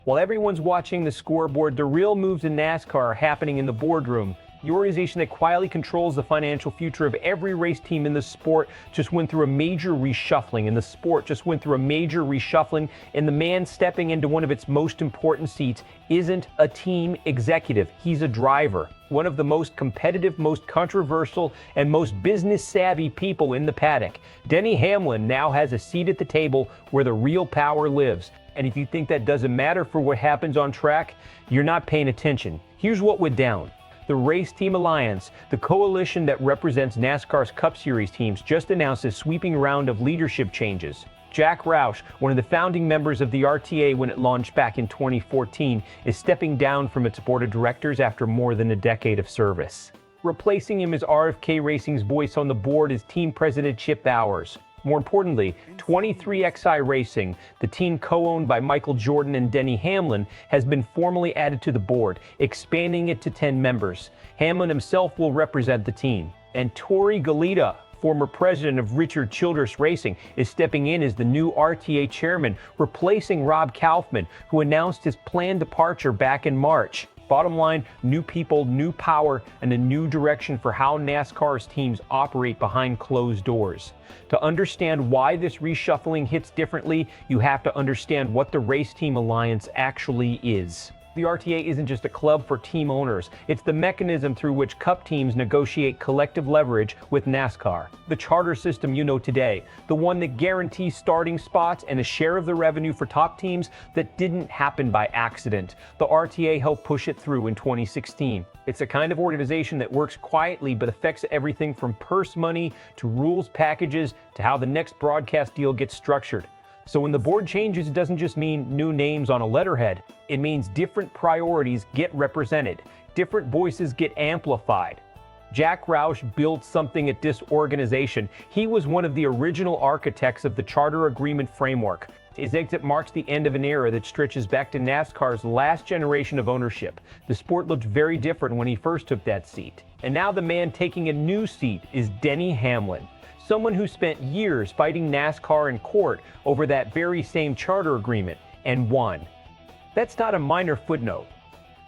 While everyone's watching the scoreboard, the real moves in NASCAR are happening in the boardroom. The organization that quietly controls the financial future of every race team in the sport just went through a major reshuffling, and the sport just went through a major reshuffling, and the man stepping into one of its most important seats isn't a team executive. He's a driver. One of the most competitive, most controversial, and most business-savvy people in the paddock. Denny Hamlin now has a seat at the table where the real power lives. And if you think that doesn't matter for what happens on track, you're not paying attention. Here's what went down. The Race Team Alliance, the coalition that represents NASCAR's Cup Series teams, just announced a sweeping round of leadership changes. Jack Roush, one of the founding members of the RTA when it launched back in 2014, is stepping down from its board of directors after more than a decade of service. Replacing him as RFK Racing's voice on the board is team president Chip Bowers. More importantly, 23XI Racing, the team co-owned by Michael Jordan and Denny Hamlin, has been formally added to the board, expanding it to 10 members. Hamlin himself will represent the team. And Torrey Galida, former president of Richard Childress Racing, is stepping in as the new RTA chairman, replacing Rob Kaufman, who announced his planned departure back in March. Bottom line, new people, new power, and a new direction for how NASCAR's teams operate behind closed doors. To understand why this reshuffling hits differently, you have to understand what the Race Team Alliance actually is. The RTA isn't just a club for team owners. It's the mechanism through which Cup teams negotiate collective leverage with NASCAR. The charter system you know today, the one that guarantees starting spots and a share of the revenue for top teams that didn't happen by accident. The RTA helped push it through in 2016. It's a kind of organization that works quietly but affects everything from purse money to rules packages to how the next broadcast deal gets structured. So when the board changes, it doesn't just mean new names on a letterhead. It means different priorities get represented. Different voices get amplified. Jack Roush built something at this organization. He was one of the original architects of the charter agreement framework. His exit marks the end of an era that stretches back to NASCAR's last generation of ownership. The sport looked very different when he first took that seat. And now the man taking a new seat is Denny Hamlin. Someone who spent years fighting NASCAR in court over that very same charter agreement and won. That's not a minor footnote.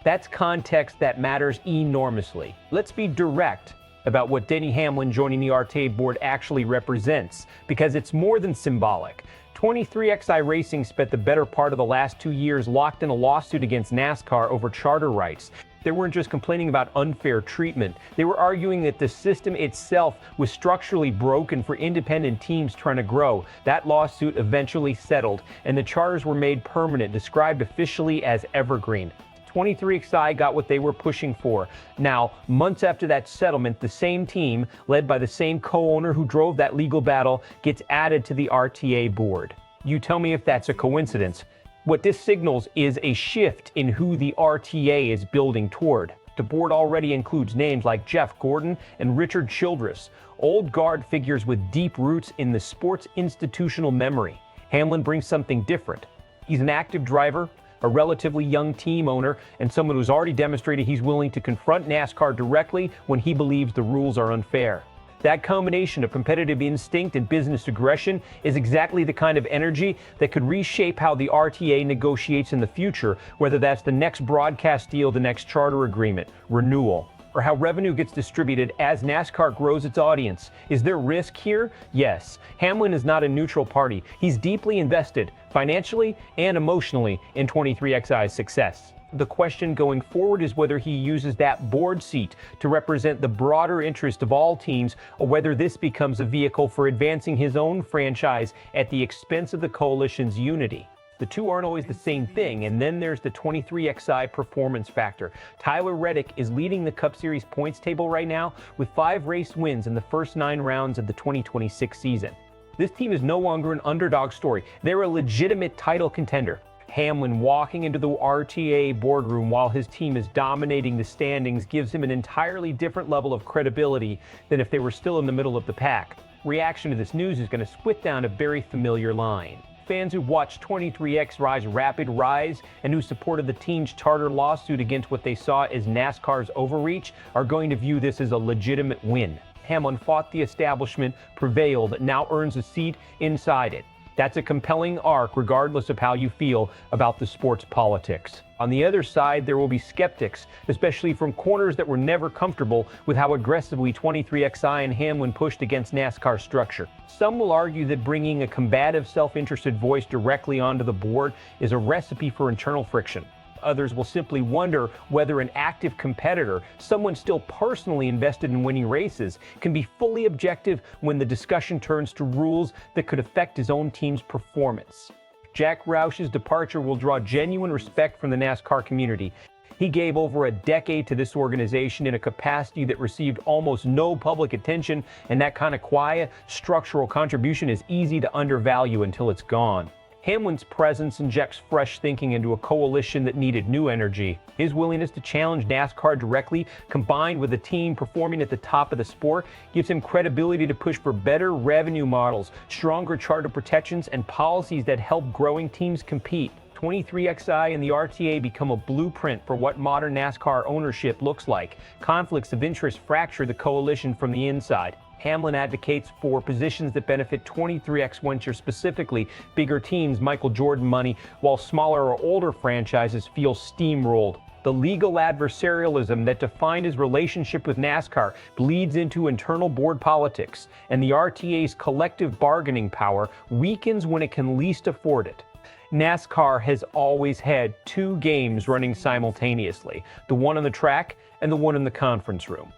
That's context that matters enormously. Let's be direct about what Denny Hamlin joining the RTA board actually represents, because it's more than symbolic. 23XI Racing spent the better part of the last 2 years locked in a lawsuit against NASCAR over charter rights. They weren't just complaining about unfair treatment. They were arguing that the system itself was structurally broken for independent teams trying to grow. That lawsuit eventually settled, and the charters were made permanent, described officially as evergreen. 23XI got what they were pushing for. Now, months after that settlement, the same team, led by the same co-owner who drove that legal battle, gets added to the RTA board. You tell me if that's a coincidence. What this signals is a shift in who the RTA is building toward. The board already includes names like Jeff Gordon and Richard Childress, old guard figures with deep roots in the sport's institutional memory. Hamlin brings something different. He's an active driver, a relatively young team owner, and someone who's already demonstrated he's willing to confront NASCAR directly when he believes the rules are unfair. That combination of competitive instinct and business aggression is exactly the kind of energy that could reshape how the RTA negotiates in the future, whether that's the next broadcast deal, the next charter agreement, renewal, or how revenue gets distributed as NASCAR grows its audience. Is there risk here? Yes. Hamlin is not a neutral party. He's deeply invested, financially and emotionally, in 23XI's success. The question going forward is whether he uses that board seat to represent the broader interest of all teams, or whether this becomes a vehicle for advancing his own franchise at the expense of the coalition's unity. The two aren't always the same thing, and then there's the 23XI performance factor. Tyler Reddick is leading the Cup Series points table right now with 5 race wins in the first 9 rounds of the 2026 season. This team is no longer an underdog story. They're a legitimate title contender. Hamlin walking into the RTA boardroom while his team is dominating the standings gives him an entirely different level of credibility than if they were still in the middle of the pack. Reaction to this news is going to spit down a very familiar line. Fans who watched 23XI's rapid rise and who supported the team's charter lawsuit against what they saw as NASCAR's overreach are going to view this as a legitimate win. Hamlin fought the establishment, prevailed, now earns a seat inside it. That's a compelling arc regardless of how you feel about the sport's politics. On the other side, there will be skeptics, especially from corners that were never comfortable with how aggressively 23XI and Hamlin pushed against NASCAR structure. Some will argue that bringing a combative, self-interested voice directly onto the board is a recipe for internal friction. Others will simply wonder whether an active competitor, someone still personally invested in winning races, can be fully objective when the discussion turns to rules that could affect his own team's performance. Jack Roush's departure will draw genuine respect from the NASCAR community. He gave over a decade to this organization in a capacity that received almost no public attention, and that kind of quiet, structural contribution is easy to undervalue until it's gone. Hamlin's presence injects fresh thinking into a coalition that needed new energy. His willingness to challenge NASCAR directly, combined with a team performing at the top of the sport, gives him credibility to push for better revenue models, stronger charter protections, and policies that help growing teams compete. 23XI and the RTA become a blueprint for what modern NASCAR ownership looks like. Conflicts of interest fracture the coalition from the inside. Hamlin advocates for positions that benefit 23X Venture, specifically bigger teams, Michael Jordan money, while smaller or older franchises feel steamrolled. The legal adversarialism that defined his relationship with NASCAR bleeds into internal board politics, and the RTA's collective bargaining power weakens when it can least afford it. NASCAR has always had two games running simultaneously, the one on the track and the one in the conference room.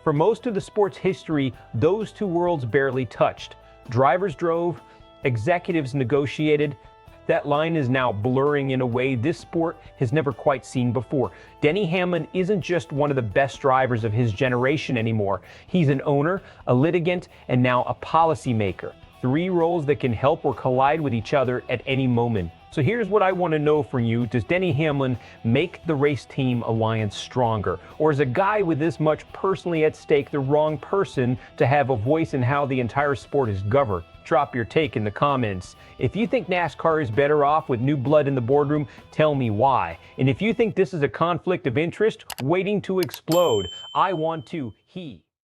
For most of the sport's history, those two worlds barely touched. Drivers drove, executives negotiated. That line is now blurring in a way this sport has never quite seen before. Denny Hamlin isn't just one of the best drivers of his generation anymore. He's an owner, a litigant, and now a policymaker. Three roles that can help or collide with each other at any moment. So here's what I want to know from you. Does Denny Hamlin make the race team alliance stronger? Or is a guy with this much personally at stake the wrong person to have a voice in how the entire sport is governed? Drop your take in the comments. If you think NASCAR is better off with new blood in the boardroom, tell me why. And if you think this is a conflict of interest waiting to explode, I want to.